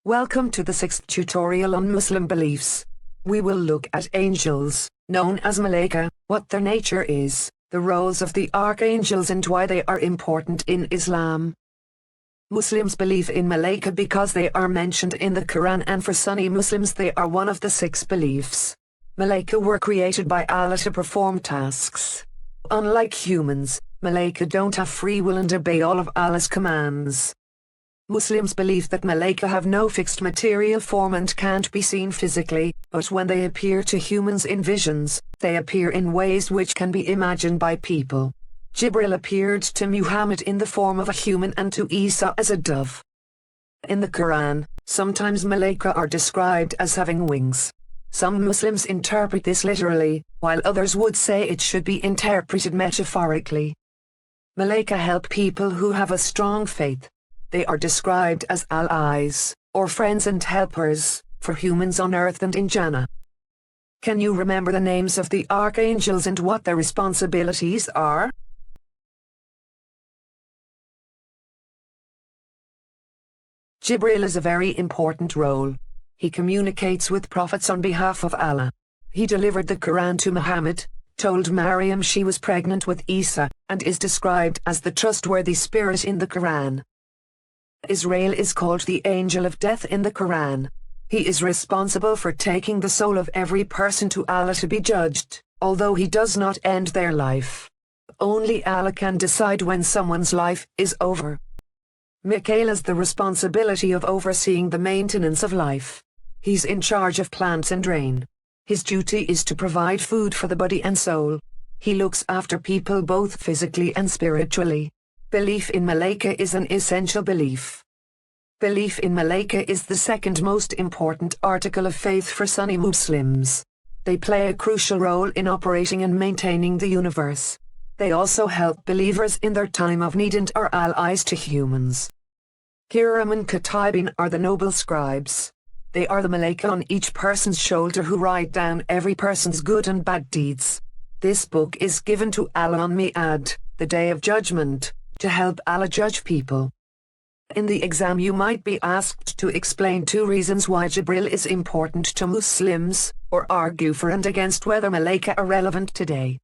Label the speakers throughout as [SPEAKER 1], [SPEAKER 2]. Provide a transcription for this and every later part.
[SPEAKER 1] Welcome to the 6th tutorial on Muslim beliefs. We will look at angels, known as Malaikah, what their nature is, the roles of the archangels and why they are important in Islam. Muslims believe in Malaikah because they are mentioned in the Quran, and for Sunni Muslims they are one of the 6 beliefs. Malaikah were created by Allah to perform tasks. Unlike humans, Malaikah don't have free will and obey all of Allah's commands. Muslims believe that Malaikah have no fixed material form and can't be seen physically, but when they appear to humans in visions, they appear in ways which can be imagined by people. Jibril appeared to Muhammad in the form of a human and to Isa as a dove. In the Quran, sometimes Malaikah are described as having wings. Some Muslims interpret this literally, while others would say it should be interpreted metaphorically. Malaikah help people who have a strong faith. They are described as allies, or friends and helpers, for humans on earth and in Jannah. Can you remember the names of the archangels and what their responsibilities are? Jibril is a very important role. He communicates with prophets on behalf of Allah. He delivered the Quran to Muhammad, told Maryam she was pregnant with Isa, and is described as the trustworthy spirit in the Quran. Izra'il is called the angel of death in the Quran. He is responsible for taking the soul of every person to Allah to be judged, although he does not end their life. Only Allah can decide when someone's life is over. Mika'il has the responsibility of overseeing the maintenance of life. He's in charge of plants and rain. His duty is to provide food for the body and soul. He looks after people both physically and spiritually. Belief in Malaikah is an essential belief. Belief in Malaikah is the second most important article of faith for Sunni Muslims. They play a crucial role in operating and maintaining the universe. They also help believers in their time of need and are allies to humans. Kiraman Katibin are the noble scribes. They are the Malaikah on each person's shoulder who write down every person's good and bad deeds. This book is given to Allah on Mi'ad, the day of judgment, to help Allah judge people. In the exam you might be asked to explain 2 reasons why Jibril is important to Muslims, or argue for and against whether Malaikah are relevant today.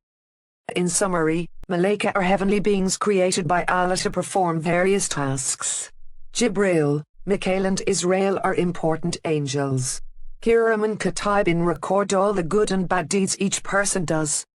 [SPEAKER 1] In summary, Malaikah are heavenly beings created by Allah to perform various tasks. Jibril, Mika'il and Izra'il are important angels. Kiraman Katibin record all the good and bad deeds each person does.